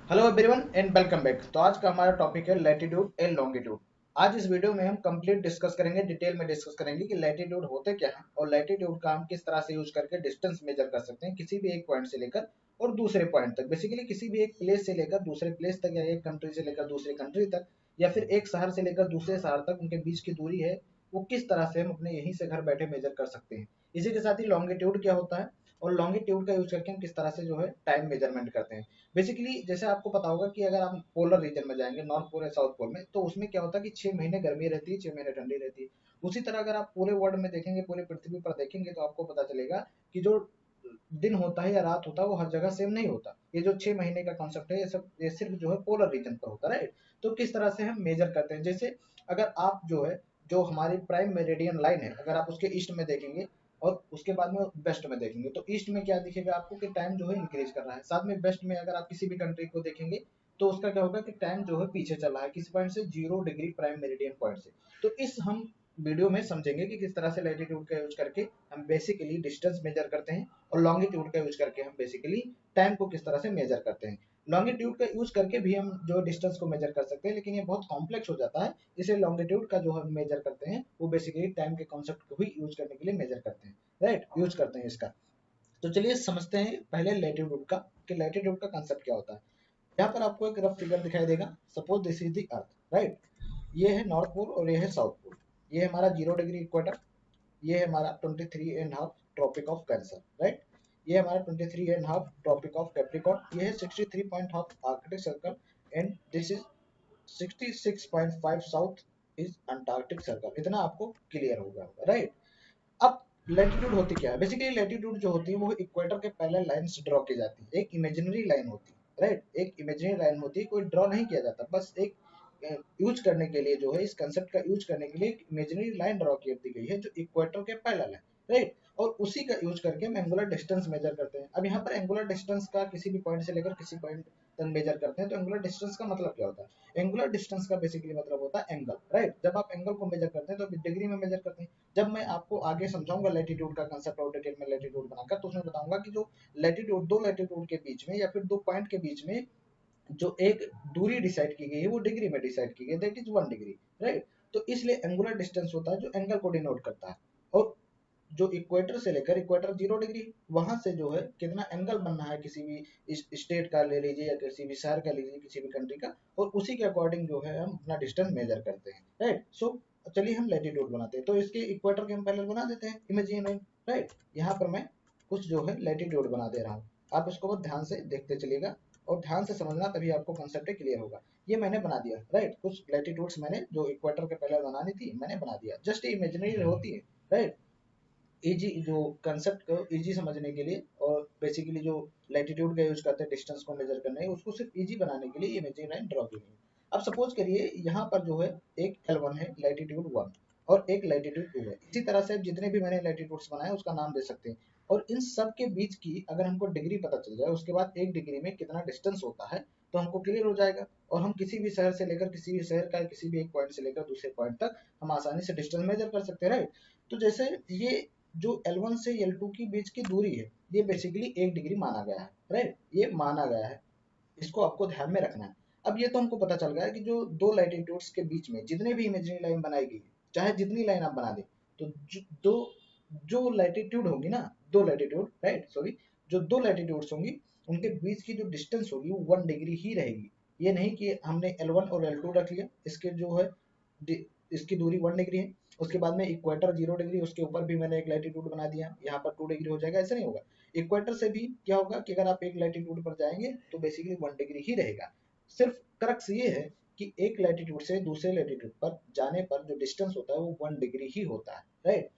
Hello everyone and welcome back. तो आज का हमारा टॉपिक है लैटिट्यूड एंड लॉन्गिट्यूड। आज इस वीडियो में हम कंप्लीट डिस्कस करेंगे, डिटेल में डिस्कस करेंगे कि लैटिट्यूड होते क्या हैं और लैटिट्यूड का हम किस तरह से यूज करके डिस्टेंस मेजर कर सकते हैं किसी भी एक पॉइंट से लेकर और दूसरे पॉइंट तक। बेसिकली किसी भी एक प्लेस से लेकर दूसरे प्लेस तक या एक कंट्री से लेकर दूसरे कंट्री तक या फिर एक शहर से लेकर दूसरे शहर तक उनके बीच की दूरी है वो किस तरह से हम अपने यहीं से घर बैठे मेजर कर सकते हैं। इसी के साथ ही लॉन्गिट्यूड क्या होता है और लॉन्गिट्यूड का यूज करके हम किस तरह से जो है टाइम मेजरमेंट करते हैं। बेसिकली जैसे आपको पता होगा कि अगर आप पोलर रीजन में जाएंगे, नॉर्थ पोल या साउथ पोल में, तो उसमें क्या होता है कि 6 महीने गर्मी रहती है, 6 महीने ठंडी रहती है। उसी तरह अगर आप पूरे वर्ल्ड में देखेंगे, पूरे पृथ्वी पर देखेंगे, तो आपको पता चलेगा कि जो दिन होता है या रात होता है वो हर जगह सेम नहीं होता। ये जो 6 महीने का कॉन्सेप्ट है ये सिर्फ जो है पोलर रीजन पर होता है, राइट। तो किस तरह से हम मेजर करते हैं, जैसे अगर आप जो है जो हमारी प्राइम मेरिडियन लाइन है, अगर आप उसके ईस्ट में देखेंगे और उसके बाद में वेस्ट में देखेंगे, तो ईस्ट में क्या दिखेगा आपको कि टाइम जो है इंक्रीज कर रहा है। साथ में वेस्ट में अगर आप किसी भी कंट्री को देखेंगे तो उसका क्या होगा कि टाइम जो है पीछे चल रहा है किस पॉइंट से, 0 डिग्री प्राइम मेरिडियन पॉइंट से। तो इस हम वीडियो में समझेंगे कि किस तरह से लैटिट्यूड का यूज करके हम बेसिकली डिस्टेंस मेजर करते हैं और लॉन्गिट्यूड का यूज करके हम बेसिकली टाइम को किस तरह से मेजर करते हैं। लॉन्गिट्यूड का यूज करके भी हम जो डिस्टेंस को मेजर कर सकते हैं, लेकिन ये बहुत कॉम्प्लेक्स हो जाता है। इसे लॉन्गिट्यूड का जो हम मेजर करते हैं वो बेसिकली टाइम के कॉन्सेप्ट को ही यूज करने के लिए मेजर करते हैं, राइट, यूज करते हैं इसका। तो चलिए समझते हैं पहले लैटिट्यूड का कि लैटिट्यूड का कंसेप्ट क्या होता है। यहाँ पर आपको एक रफ फिगर दिखाई देगा। Suppose this is the earth, right. ये है नॉर्थ पोल और ये है साउथ पोल। ये है हमारा 0 डिग्री इक्वेटर। ये है हमारा 23.5 ट्रॉपिक ऑफ कैंसर, राइट। ये हमारा 23.5 ट्रॉपिक ऑफ कैप्रिकॉर्न। ये है 63.5 Arctic circle and this is 66.5 south is Antarctic circle. इतना आपको क्लियर होगा, राइट। अब लैटिट्यूड होती क्या है, बेसिकली लैटिट्यूड जो होती है वो इक्वेटर के पैरेलल लाइन से ड्रॉ की जाती है। एक इमेजिनरी लाइन होती है, राइट, एक इमेजिनरी लाइन होती है, कोई ड्रॉ नहीं किया जाता, बस एक यूज करने के लिए जो है इस कंसेप्ट का यूज करने के लिए एक इमेजिनरी लाइन ड्रॉ की दी गई है जो इक्वेटर के पैरेलल है, राइट। और उसी का यूज करके हम एंगुलर डिस्टेंस मेजर करते हैं। अब यहाँ पर एंगुलर डिस्टेंस का किसी भी पॉइंट से लेकर किसी पॉइंट तक मेजर करते हैं, तो एंगुलर डिस्टेंस का मतलब क्या होता है। एंगुलर डिस्टेंस का बेसिकली मतलब होता है एंगल, राइट। जब आप एंगल को मेजर करते हैं तो डिग्री में मेजर करते हैं। जब मैं आपको आगे समझाऊंगा लैटिट्यूड का कंसेप्ट और डिटेल में लैटिट्यूड बनाकर, तो उसमें बताऊंगा कि जो लैटिट्यूड, दो लैटिट्यूड के बीच में या फिर दो पॉइंट के बीच में जो एक दूरी डिसाइड की गई है वो डिग्री में डिसाइड की गई, दैट इज 1 डिग्री, राइट। तो इसलिए एंगुलर डिस्टेंस होता है जो एंगल को डिनोट करता है। और जो इक्वेटर से लेकर, इक्वेटर 0 डिग्री, वहां से जो है कितना एंगल बनना है किसी भी स्टेट का ले लीजिए या किसी भी शहर का लीजिए, किसी भी कंट्री का, और उसी के अकॉर्डिंग जो है हम अपना डिस्टेंस मेजर करते हैं, राइट। सो चलिए हम लैटिट्यूड बनाते हैं, तो इसके इक्वेटर के हम पहले बना देते हैं इमेजिन, राइट। यहाँ पर मैं कुछ जो है लैटिट्यूड बना दे रहा हूँ। आप इसको बहुत ध्यान से देखते चलिएगा और ध्यान से समझना, तभी आपको कंसेप्ट क्लियर होगा। ये मैंने बना दिया, राइट। कुछ लैटिट्यूड्स मैंने जो इक्वेटर के पहले बनानी थी मैंने बना दिया, जस्ट इमेजिनरी होती है, राइट। इजी जो कंसेप्ट को इजी समझने के लिए और बेसिकली जो लैटिट्यूड का यूज करते हैं डिस्टेंस को मेजर करने, उसको सिर्फ इजी बनाने के लिए इमेजिनरी लाइन ड्रॉ की गई। अब सपोज करिए यहाँ पर जो है एक L1 है, लैटिट्यूड 1, और एक लैटिट्यूड 2 है। इसी तरह से जितने भी मैंने लैटिट्यूड्स बनाए उसका नाम दे सकते हैं। और इन सब के बीच की अगर हमको डिग्री पता चल जाए, उसके बाद एक डिग्री में कितना डिस्टेंस होता है, तो हमको क्लियर हो जाएगा। और हम किसी भी शहर से लेकर किसी भी शहर का किसी भी एक पॉइंट से लेकर दूसरे पॉइंट तक हम आसानी से डिस्टेंस मेजर कर सकते हैं, राइट। तो जैसे ये जो L1 से L2 की बीच की दूरी है ये बेसिकली 1 डिग्री माना गया है, राइट, ये माना गया है। इसको आपको ध्यान में रखना है। अब ये तो हमको पता चल गया है कि जो दो लैटिट्यूड्स के बीच में जितने भी इमेजिनरी लाइन बनाई गई, चाहे जितनी लाइन आप बना दें, तो दो जो लैटिट्यूड होगी ना, दो लैटिट्यूड, राइट, सॉरी, जो दो लैटिट्यूड्स होंगी उनके बीच की जो डिस्टेंस होगी वो 1 डिग्री ही रहेगी। ये नहीं कि हमने L1 और L2 रख लिया, इसके जो है इसकी दूरी 1 डिग्री है, उसके बाद में इक्वेटर 0 डिग्री, उसके ऊपर भी मैंने एक लैटिट्यूड बना दिया, यहाँ पर 2 डिग्री हो जाएगा, ऐसा नहीं होगा। इक्वेटर से भी क्या होगा कि अगर आप एक लैटिट्यूड पर जाएंगे तो बेसिकली 1 डिग्री ही रहेगा। सिर्फ क्रक्स ये है कि एक लैटिट्यूड से दूसरे लैटिट्यूड पर जाने पर जो डिस्टेंस होता है वो 1 डिग्री ही होता है, राइट।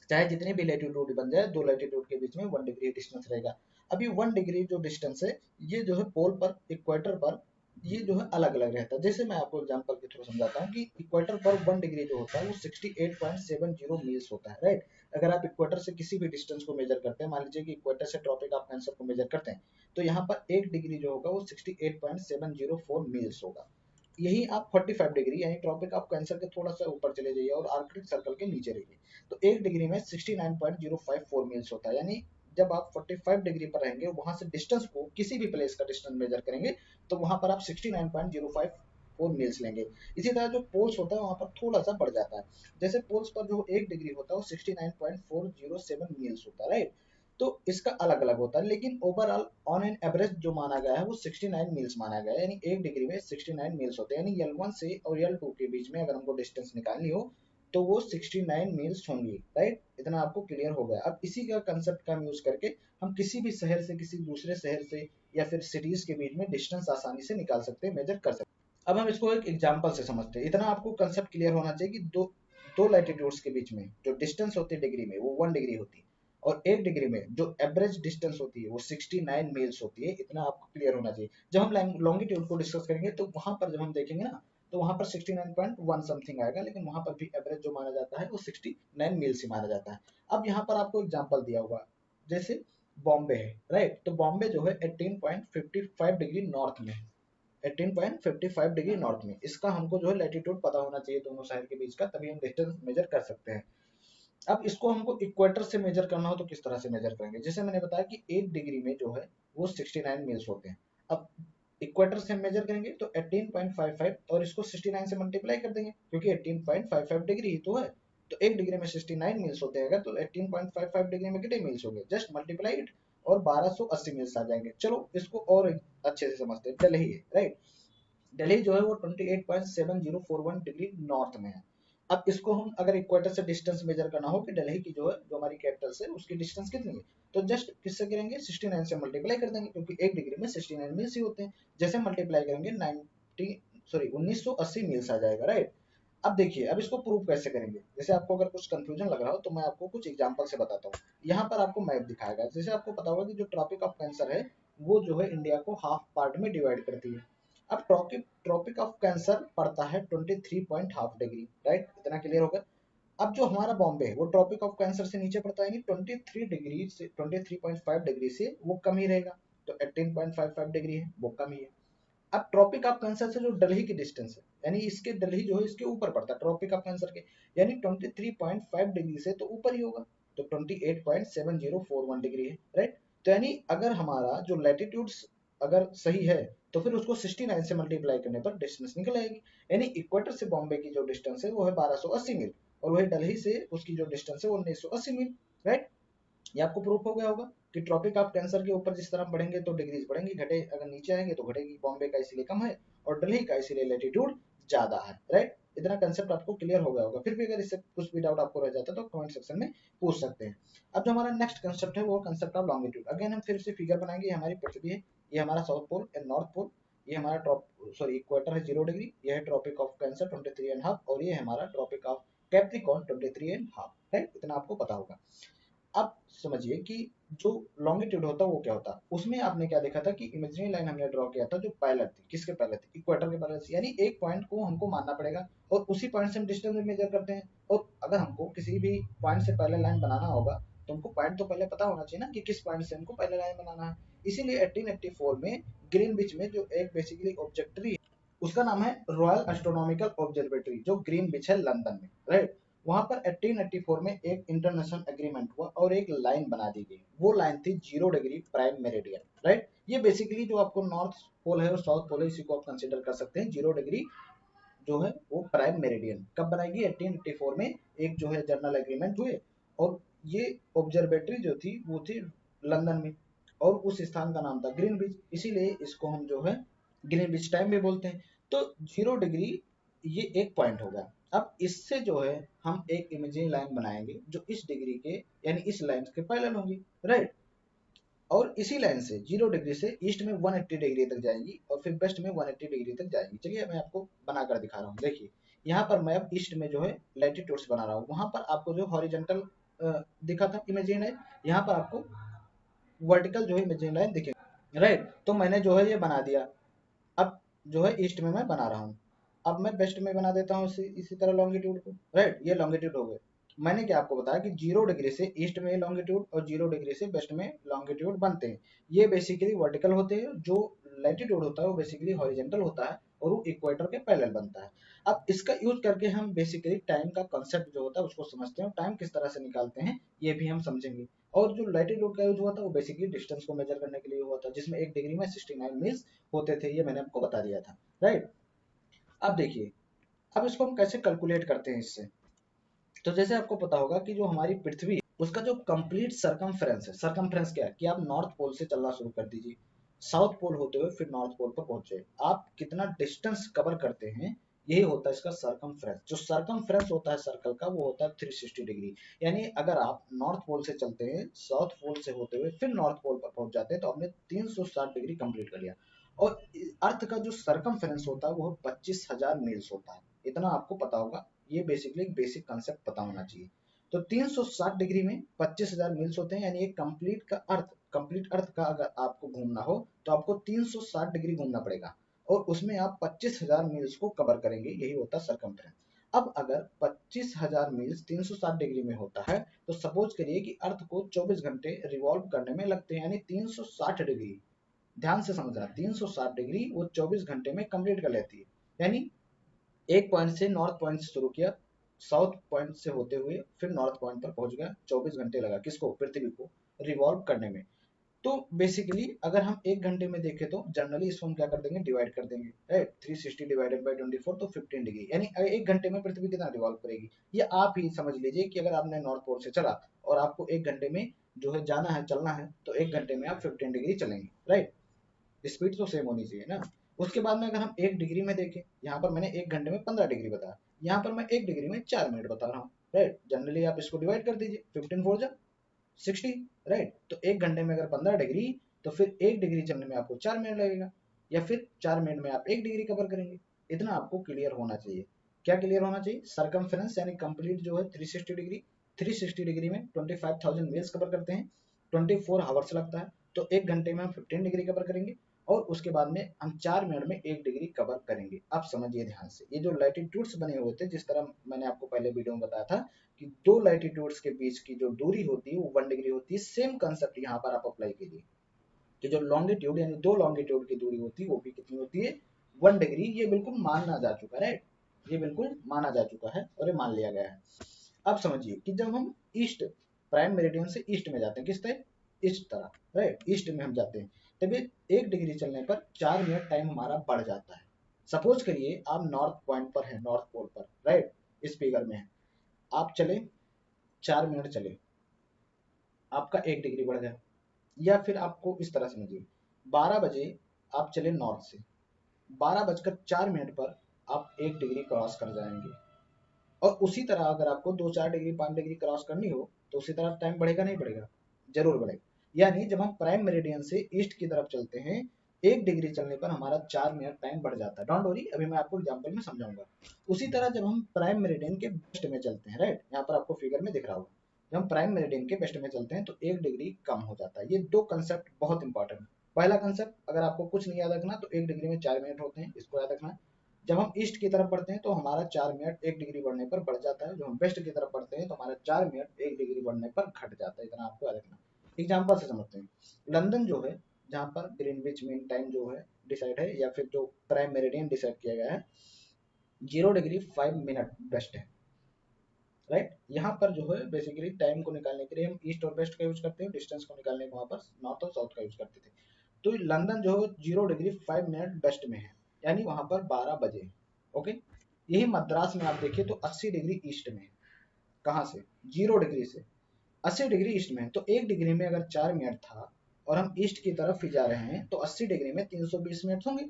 चाहे जितने भी लैटिट्यूड बन जाए, दो लैटिट्यूड के बीच में 1 डिग्री डिस्टेंस रहेगा। अभी 1 डिग्री जो डिस्टेंस है ये जो है पोल पर, इक्वेटर पर, ये जो है अलग अलग रहता है। जैसे मैं आपको एग्जांपल के थ्रू समझाता हूँ कि इक्वेटर पर 1 डिग्री जो होता है वो 68.70 मील्स होता है, राइट। अगर आप इक्वेटर से किसी भी डिस्टेंस को मेजर करते हैं, मान लीजिए कि इक्वेटर से ट्रॉपिक ऑफ कैंसर को मेजर करते हैं, तो यहाँ पर 1 डिग्री जो होगा वो 68.704 मील्स होगा। यही आप 45 डिग्री यानी ट्रॉपिक ऑफ कैंसर के थोड़ा सा ऊपर चले जाइए और आर्कटिक सर्कल के नीचे रहिए, तो 1 डिग्री में 69.054 मील्स होता है, यानी जब आप 45 डिग्री पर रहेंगे, वहां से डिस्टेंस को किसी भी प्लेस का डिस्टेंस मेजर करेंगे तो वहां पर आप 69.054 मील्स लेंगे। इसी तरह जो पोल्स होता है वहां पर थोड़ा सा बढ़ जाता है, जैसे पोल्स पर जो 1 डिग्री होता है वो 69.407 मील्स होता है, राइट। तो इसका अलग अलग होता है, लेकिन ओवरऑल ऑन एन एवरेज जो माना गया है वो 69 मील्स माना गया है, यानी 1 डिग्री में 69 मील्स होते हैं, यानी L1 से और L2 के बीच में अगर हमको डिस्टेंस निकालनी हो तो वो 69 मील्स होंगी, राइट। इतना आपको क्लियर हो गया। अब इसी का कंसेप्ट का हम यूज करके हम किसी भी शहर से किसी दूसरे शहर से या फिर सिटीज के बीच में डिस्टेंस आसानी से निकाल सकते हैं, मेजर कर सकते हैं। अब हम इसको एक एग्जांपल से समझते हैं। इतना आपको कंसेप्ट क्लियर होना चाहिए कि दो दो लैटिट्यूड्स के बीच में जो डिस्टेंस होती है डिग्री में वो 1 डिग्री होती है, और 1 डिग्री में जो एवरेज डिस्टेंस होती है वो 69 मील्स होती है। इतना आपको क्लियर होना चाहिए। जब हम लॉन्गिट्यूड को डिस्कस करेंगे तो वहां पर जब हम देखेंगे ना तो वहां पर 69.1 समथिंग आएगा, लेकिन वहां पर भी एवरेज जो माना जाता है वो 69 मील्स ही माना जाता है। अब यहाँ पर आपको एग्जांपल दिया हुआ, जैसे बॉम्बे है, राइट। तो बॉम्बे जो है 18.55 डिग्री नॉर्थ में, 18.55 डिग्री नॉर्थ में, इसका हमको जो है लैटिट्यूड पता होना चाहिए दोनों शहर के बीच का, तभी हम डिस्टेंस मेजर कर सकते हैं। अब इसको हमको इक्वेटर से मेजर करना हो तो किस तरह से मेजर करेंगे? जैसे मैंने बताया कि 1 डिग्री में जो है वो 69 मील्स होते हैं। अब इक्वेटर से मेजर करेंगे तो 18.55 और इसको 69 से मल्टीप्लाई कर देंगे, क्योंकि 18.55 डिग्री ही तो है। तो 1 डिग्री में 69 मील्स होते हैं, अगर तो 18.55 डिग्री में कितने मील्स होंगे? जस्ट मल्टीप्लाई इट और 1280 मील्स आ जाएंगे। चलो इसको और अच्छे से समझते हैं। दिल्ली है, राइट। दिल्ली जो है वो 28.7041 डिग्री नॉर्थ में है। अब इसको हम अगर इक्वेटर से डिस्टेंस मेजर करना हो कि दिल्ली की जो है जो हमारी कैपिटल से उसकी डिस्टेंस कितनी है, तो जस्ट किससे करेंगे? 69 से मल्टीप्लाई कर देंगे, क्योंकि 1 डिग्री में 69 मील्स ही होते हैं। जैसे मल्टीप्लाई करेंगे 1980 मील्स आ जाएगा, राइट। अब देखिए, अब इसको प्रूव कैसे करेंगे? जैसे आपको अगर कुछ कंफ्यूजन लग रहा हो तो मैं आपको कुछ एग्जांपल से बताता हूँ। यहाँ पर आपको मैप दिखाएगा। जैसे आपको पता होगा कि जो ट्रॉपिक ऑफ कैंसर है वो जो है इंडिया को हाफ पार्ट में डिवाइड करती है। अब ट्रॉपिक ऑफ कैंसर पड़ता है 23.5 डिग्री, राइट। इतना क्लियर होगा। अब जो हमारा बॉम्बे है वो ट्रॉपिक ऑफ कैंसर से नीचे पड़ता है, 23 डिग्री से 23.5 डिग्री से वो कम ही रहेगा, तो 18.55 डिग्री है, वो कम ही है। अब ट्रॉपिक ऑफ कैंसर से जो दिल्ली की डिस्टेंस है, यानी इसके दिल्ली जो है इसके ऊपर पड़ता है ट्रॉपिक ऑफ कैंसर के, यानी 23.5 डिग्री से तो ऊपर ही होगा, तो 28.7041 डिग्री है, राइट। तो यानी अगर हमारा जो लैटिट्यूड अगर सही है तो फिर उसको 69 से मल्टीप्लाई करने पर डिस्टेंस निकल आएगी, यानी इक्वेटर से बॉम्बे की जो डिस्टेंस है वो है 1280 मील, और वही दिल्ली से उसकी जो डिस्टेंस है वो 1980 मील, राइट। ये आपको प्रूफ हो गया होगा कि ट्रॉपिक ऑफ कैंसर के ऊपर जिस तरह बढ़ेंगे तो डिग्रीज बढ़ेंगी, घटे अगर नीचे आएंगे तो घटेगी। बॉम्बे का इसलिए कम है और दिल्ली का इसलिए लैटिट्यूड ज्यादा है, राइट। इतना कंसेप्ट आपको क्लियर हो गया होगा। फिर भी अगर इससे कुछ भी डाउट आपको रह जाता है तो कमेंट सेक्शन में पूछ सकते हैं। अब जो हमारा नेक्स्ट कंसेप्ट है वो कंसेप्ट ऑफ लॉन्गिट्यूड। अगेन हम फिर से फिगर बनाएंगे। ये हमारी पृथ्वी है, ये हमारा south pole and north pole, ये हमारा इक्वेटर है 0 डिग्री, ये है ट्रॉपिक ऑफ कैंसर 23.5, और ये हमारा ट्रॉपिक ऑफ कैप्रिकॉर्न 23.5, राइट। इतना आपको पता होगा। अब समझिए कि जो लॉन्गिट्यूड होता है वो क्या होता है। उसमें आपने क्या देखा था कि इमेजिनरी लाइन हमने ड्रॉ किया था जो पैरेलल थी, किसके पैरेलल थी? इक्वेटर के पैरेलल, यानी एक पॉइंट को हमको मानना पड़ेगा और उसी पॉइंट से हम डिस्टेंस मेजर करते हैं। और अगर हमको किसी भी पॉइंट से पैरेलल लाइन बनाना होगा तो हमको पॉइंट तो पहले पता होना चाहिए ना कि किस पॉइंट से हमको पैरेलल लाइन बनाना है। इसीलिए 1884 में ग्रीनविच में जो एक बेसिकली ऑब्जेक्टरी है उसका नाम है रॉयल एस्ट्रोनॉमिकल ऑब्जर्वेटरी, जो ग्रीनविच है लंदन में, राइट। वहां पर 1884 में एक इंटरनेशनल एग्रीमेंट हुआ और एक लाइन बना दी गई। वो लाइन थी 0 डिग्री प्राइम मेरिडियन, राइट। ये बेसिकली जो आपको नॉर्थ पोल है और साउथ पोल है इसी को आप कंसिडर कर सकते हैं। 0 डिग्री जो है वो प्राइम मेरिडियन कब बनाएगी? 1884 में एक जो है जर्नल एग्रीमेंट हुए, और ये ऑब्जर्वेटरी जो थी वो थी लंदन में, और उस स्थान का नाम था ग्रीनविच, इसीलिए इसको हम जो है ग्रीनविच टाइम भी बोलते हैं। तो 0 डिग्री ये एक पॉइंट होगा। अब इससे जो है हम एक इमेजिनरी लाइन बनाएंगे जो इस डिग्री के यानी इस लाइन के पैरेलल होंगी, राइट। और इसी लाइन से 0 डिग्री से ईस्ट में 180 डिग्री तक जाएगी और फिर वेस्ट में 180 डिग्री तक जाएगी। चलिए मैं आपको बनाकर दिखा रहा हूँ। देखिए यहाँ पर मैं अब ईस्ट में जो है लैटिट्यूड्स बना रहा हूँ। वहां पर आपको जो हॉरिजॉन्टल दिखा था इमेजिन लाइन, यहाँ पर आपको वर्टिकल जो है इमेजिन लाइन दिखेगी, राइट। तो मैंने जो है ये बना दिया। अब जो है ईस्ट में मैं बना रहा हूँ। अब मैं वेस्ट में बना देता हूँ इसी तरह लॉन्गिट्यूड को, राइट। ये लॉन्गिट्यूड हो गए। मैंने क्या आपको बताया कि 0 डिग्री से ईस्ट में लॉन्गिट्यूड और 0 डिग्री से वेस्ट में लॉन्गिट्यूड बनते हैं। ये बेसिकली वर्टिकल होते हैं। जो लैटिट्यूड होता है वो बेसिकली हॉरिजॉन्टल होता है और वो इक्वेटर के पैरेलल बनता है। अब इसका यूज करके हम बेसिकली टाइम का कंसेप्ट जो होता है उसको समझते हैं, टाइम किस तरह से निकालते हैं ये भी हम समझेंगे। और जो लैटिट्यूड का यूज हुआ था वो बेसिकली डिस्टेंस को मेजर करने के लिए हुआ था, जिसमें एक डिग्री में 69 मील्स होते थे, ये मैंने आपको बता दिया था, राइट। अब देखिए, अब इसको हम कैसे कैलकुलेट करते हैं इससे। तो जैसे आपको पता होगा कि जो हमारी पृथ्वी है उसका जो कंप्लीट सरकमफ्रेंस है, सरकमफ्रेंस क्या है कि आप नॉर्थ पोल से चलना शुरू कर दीजिए, साउथ पोल होते हुए फिर नॉर्थ पोल पर पहुंचे, आप कितना डिस्टेंस कवर करते हैं, यही होता है इसका सरकमफ्रेंस। जो सरकमफ्रेंस होता है सर्कल का वो होता है 360 डिग्री। यानी अगर आप नॉर्थ पोल से चलते हैं, साउथ पोल से होते हुए फिर नॉर्थ पोल पर पहुंच जाते हैं, तो आपने 360 डिग्री कंप्लीट कर लिया। और अर्थ का जो सरकमफ्रेंस होता है वो 25,000 मील्स होता है, इतना आपको पता होगा। ये बेसिकली एक बेसिक कंसेप्ट पता होना चाहिए। तो 360 डिग्री में 25,000 मील्स होते हैं, यानी एक कंप्लीट अर्थ का अगर आपको घूमना हो तो आपको 360 डिग्री घूमना पड़ेगा, और उसमें आप 25,000 मील्स को कवर करेंगे, यही होता है सरकमफ्रेंस। अब अगर 25,000 मील्स 360 डिग्री में होता है, तो सपोज करिए कि अर्थ को 24 घंटे रिवॉल्व करने में लगते हैं, यानी 360 डिग्री, ध्यान से समझना, 360 डिग्री वो 24 घंटे में कंप्लीट कर लेती है। यानी एक पॉइंट से, नॉर्थ पॉइंट से शुरू किया, साउथ पॉइंट से होते हुए फिर नॉर्थ पॉइंट पर पहुंच गया, 24 घंटे लगा किसको, पृथ्वी को रिवॉल्व करने में। तो बेसिकली अगर हम एक घंटे में देखें तो जनरली इसको हम क्या कर देंगे, डिवाइड कर देंगे, राइट। 360 डिवाइडेड बाई 24 तो 15 डिग्री, यानी एक घंटे में पृथ्वी कितना रिवॉल्व करेगी। ये आप ही समझ लीजिए कि अगर आपने नॉर्थ पोल से चला और आपको एक घंटे में जो है जाना है, चलना है, तो एक घंटे में आप 15 डिग्री चलेंगे, राइट। स्पीड तो सेम होनी चाहिए ना। उसके बाद में अगर हम एक डिग्री में देखें, यहाँ पर मैंने एक घंटे में 15 डिग्री बताया, यहाँ पर मैं एक डिग्री में 4 मिनट बता रहा हूँ, राइट। जनरली आप इसको डिवाइड कर दीजिए, 15 फोर जा 60, राइट। तो एक घंटे में अगर 15 डिग्री, तो फिर एक डिग्री चलने में आपको 4 मिनट लगेगा, या फिर 4 मिनट में आप एक डिग्री कवर करेंगे। इतना आपको क्लियर होना चाहिए। क्या क्लियर होना चाहिए, सरकमफेरेंस यानी कंप्लीट जो है 360 डिग्री, 360 डिग्री में 25,000 मील्स कवर करते हैं, 24 आवर्स लगता है, तो एक घंटे में हम 15 डिग्री कवर करेंगे, और उसके बाद में हम 4 मिनट में एक डिग्री कवर करेंगे। आप समझिए ध्यान से, ये जो लैटिट्यूड्स बने हुए थे, जिस तरह मैंने आपको पहले वीडियो में बताया था कि दो लैटिट्यूड्स के बीच की जो दूरी होती है वो 1 डिग्री होती है, सेम कंसेप्ट यहाँ पर आप अप्लाई कीजिए कि जो लॉन्गिट्यूड यानी दो लॉन्गिट्यूड की दूरी होती है वो भी कितनी होती है, 1 डिग्री। ये बिल्कुल माना जा चुका है, राइट, ये बिल्कुल माना जा चुका है और ये मान लिया गया है। अब समझिए कि जब हम ईस्ट, प्राइम मेरिडियन से ईस्ट में जाते हैं, किस तरह, ईस्ट तरफ, राइट, ईस्ट में हम जाते हैं, तभी एक डिग्री चलने पर 4 मिनट टाइम हमारा बढ़ जाता है। सपोज करिए आप नॉर्थ पॉइंट पर है, नॉर्थ पोल पर, राइट, इस फिगर में है, आप चले 4 मिनट चले, आपका एक डिग्री बढ़ गया। या फिर आपको इस तरह समझिए, 12 बजे आप चले नॉर्थ से, 12 बजकर 4 मिनट पर आप एक डिग्री क्रॉस कर जाएंगे, और उसी तरह अगर आपको 2 4 डिग्री 5 डिग्री क्रॉस करनी हो तो उसी तरह टाइम बढ़ेगा नहीं बढ़ेगा, जरूर बढ़ेगा। यानी जब हम प्राइम मेरिडियन से ईस्ट की तरफ चलते हैं, एक डिग्री चलने पर हमारा 4 मिनट टाइम बढ़ जाता है। डोंट वरी, अभी मैं आपको एग्जांपल में समझाऊंगा। उसी तरह जब हम प्राइम मेरिडियन के वेस्ट में चलते हैं, राइट, यहाँ पर आपको फिगर में दिख रहा होगा, जब हम प्राइम मेरिडियन के वेस्ट में चलते हैं तो एक डिग्री कम हो जाता है। ये दो कंसेप्ट बहुत इंपॉर्टेंट है। पहला कंसेप्ट, अगर आपको कुछ नहीं याद रखना तो एक डिग्री में 4 मिनट होते हैं, इसको याद रखना। जब हम ईस्ट की तरफ बढ़ते हैं तो हमारा 4 मिनट एक डिग्री बढ़ने पर बढ़ जाता है, जब हम वेस्ट की तरफ बढ़ते हैं तो हमारा 4 मिनट एक डिग्री बढ़ने पर घट जाता है, इतना आपको याद रखना। एग्जाम्पल से समझते हैं, लंदन जो है, जहाँ पर ग्रीनविच मीन टाइम जो है डिसाइड है, या फिर जो प्राइम मेरिडियन डिसाइड किया गया है, 0 डिग्री 5 मिनट वेस्ट है, राइट। यहाँ पर जो है बेसिकली टाइम को निकालने के लिए हम ईस्ट और वेस्ट का यूज करते हैं, डिस्टेंस को निकालने को वहाँ पर नॉर्थ और साउथ का यूज करते थे। तो लंदन जो है 0 डिग्री 5 मिनट वेस्ट में है, यानी वहां पर 12 बजे, ओके। यही मद्रास में आप देखिए तो 80 डिग्री ईस्ट में है, कहाँ से, 0 डिग्री से 80 डिग्री ईस्ट में है। तो एक डिग्री में अगर 4 मिनट था और हम ईस्ट की तरफ ही जा रहे हैं तो 80 डिग्री में 320 मिनट होंगे,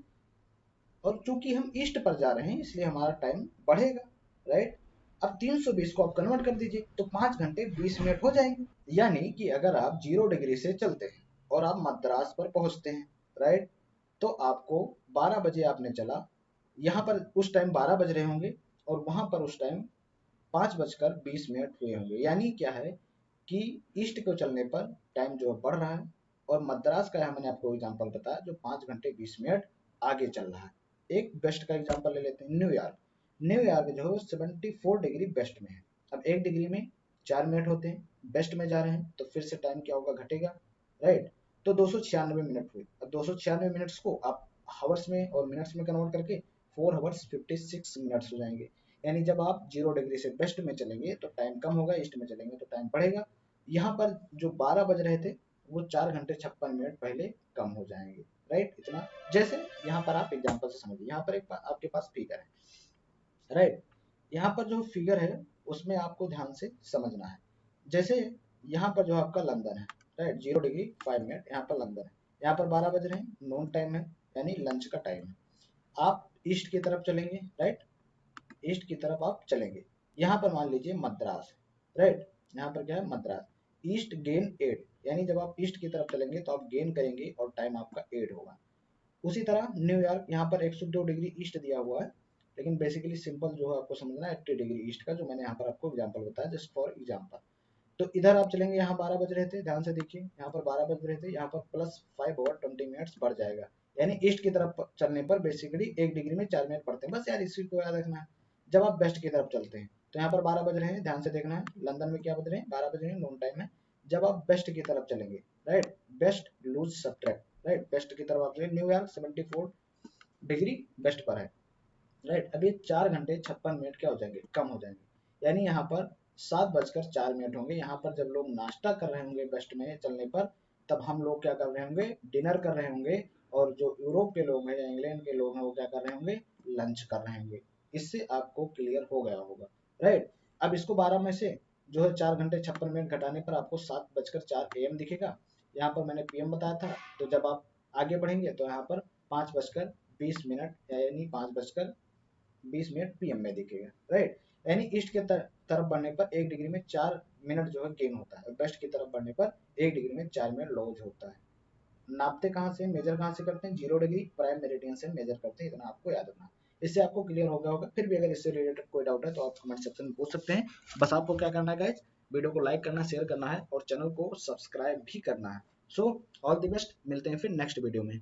और चूंकि हम ईस्ट पर जा रहे हैं इसलिए हमारा टाइम बढ़ेगा, राइट। अब 320 को आप कन्वर्ट कर दीजिए तो 5 घंटे 20 मिनट हो जाएंगे। यानी कि अगर आप 0 डिग्री से चलते हैं और आप मद्रास पर पहुंचते हैं, राइट, तो आपको 12 बजे आपने चला, यहाँ पर उस टाइम 12 बज रहे होंगे, और वहां पर उस टाइम 5 बजकर 20 मिनट हुए होंगे। यानी क्या है कि ईस्ट को चलने पर टाइम जो है बढ़ रहा है, और मद्रास का मैंने आपको एग्जांपल बताया जो 5 घंटे 20 मिनट आगे चल रहा है। एक वेस्ट का एग्जांपल ले लेते हैं, न्यूयॉर्क। न्यूयॉर्क जो है 74 डिग्री वेस्ट में है। अब एक डिग्री में 4 मिनट होते हैं, वेस्ट में जा रहे हैं तो फिर से टाइम क्या होगा, घटेगा, राइट। तो 296 मिनट हुए। अब 296 मिनट्स को आप हावर्स में और मिनट्स में कन्वर्ट करके 4 आवर्स 56 मिनट्स हो जाएंगे। यानी जब आप 0 डिग्री से वेस्ट में चलेंगे तो टाइम कम होगा, ईस्ट में चलेंगे तो टाइम बढ़ेगा। यहाँ पर जो 12 बज रहे थे वो 4 घंटे 56 मिनट पहले कम हो जाएंगे, राइट। इतना जैसे यहाँ पर आप एग्जांपल से समझिए, यहाँ पर एक आपके पास फिगर है, राइट। यहाँ पर जो फिगर है उसमें आपको ध्यान से समझना है। जैसे यहाँ पर जो आपका लंदन है, राइट, 0 डिग्री 5 मिनट यहाँ पर लंदन है, यहाँ पर 12 बज रहे हैं, नून टाइम है यानी लंच का टाइम है। आप ईस्ट की तरफ चलेंगे, राइट, ईस्ट की तरफ आप चलेंगे। यहाँ पर मान लीजिए मद्रास, राइट, यहाँ पर क्या है मद्रास। ईस्ट गेन 8, यानी जब आप ईस्ट की तरफ चलेंगे तो आप गेन करेंगे और टाइम आपका 8 होगा। उसी तरह न्यूयॉर्क, यहाँ पर 102 डिग्री ईस्ट दिया हुआ है, लेकिन बेसिकली सिंपल जो है आपको समझना है 80 डिग्री ईस्ट का, जो मैंने यहाँ पर आपको एग्जांपल बताया जस्ट फॉर एग्जांपल। तो इधर आप चलेंगे, यहाँ 12 बज रहे थे, ध्यान से देखिए, यहाँ पर 12 बज रहे थे, यहाँ पर +5 और 20 मिनट्स बढ़ जाएगा, यानी ईस्ट की तरफ चलने पर बेसिकली 1 डिग्री में 4 मिनट बढ़ते हैं। बस यार इसी को याद रखना है। जब आप वेस्ट की तरफ चलते हैं तो यहाँ पर 12 बज रहे हैं, ध्यान से देखना है, लंदन में क्या बज रहे हैं, 12 बज रहे हैं, नून टाइम है। जब आप वेस्ट की तरफ चलेंगे, right, west lose subtract, right, west की तरफ आप चलेंगे, न्यूयॉर्क 74 डिग्री वेस्ट पर है, राइट। अब ये 4 घंटे 56 मिनट क्या हो जाएंगे, कम हो जाएंगे, यानी यहाँ पर 7 बजकर 4 मिनट होंगे। यहाँ पर जब लोग नाश्ता कर रहे होंगे वेस्ट में चलने पर, तब हम लोग क्या कर रहे होंगे, डिनर कर रहे होंगे, और जो यूरोप के लोग हैं या इंग्लैंड के लोग हैं वो क्या कर रहे होंगे, लंच कर रहे होंगे। इससे आपको क्लियर हो गया होगा, राइट। अब इसको 12 में से जो है 4 घंटे 56 मिनट घटाने पर आपको 7 बजकर 4 AM दिखेगा। यहाँ पर मैंने PM बताया था, तो जब आप आगे बढ़ेंगे तो यहाँ पर 5 बजकर 20 मिनट यानी 5 बजकर 20 मिनट PM में दिखेगा, राइट। यानी ईस्ट के तरफ बढ़ने पर 1 डिग्री में 4 मिनट जो है गेन होता है, वेस्ट की तरफ बढ़ने पर 1 डिग्री में 4 मिनट लॉस होता है। नापते कहाँ से, मेजर कहाँ से करते हैं, 0 डिग्री प्राइम मेरिडियन से मेजर करते हैं, इतना आपको याद रखना। इससे आपको क्लियर हो गया होगा। फिर भी अगर इससे रिलेटेड कोई डाउट है तो आप कमेंट सेक्शन में पूछ सकते हैं। बस आपको क्या करना है गाइज, वीडियो को लाइक करना, शेयर करना है और चैनल को सब्सक्राइब भी करना है। सो ऑल द बेस्ट, मिलते हैं फिर नेक्स्ट वीडियो में।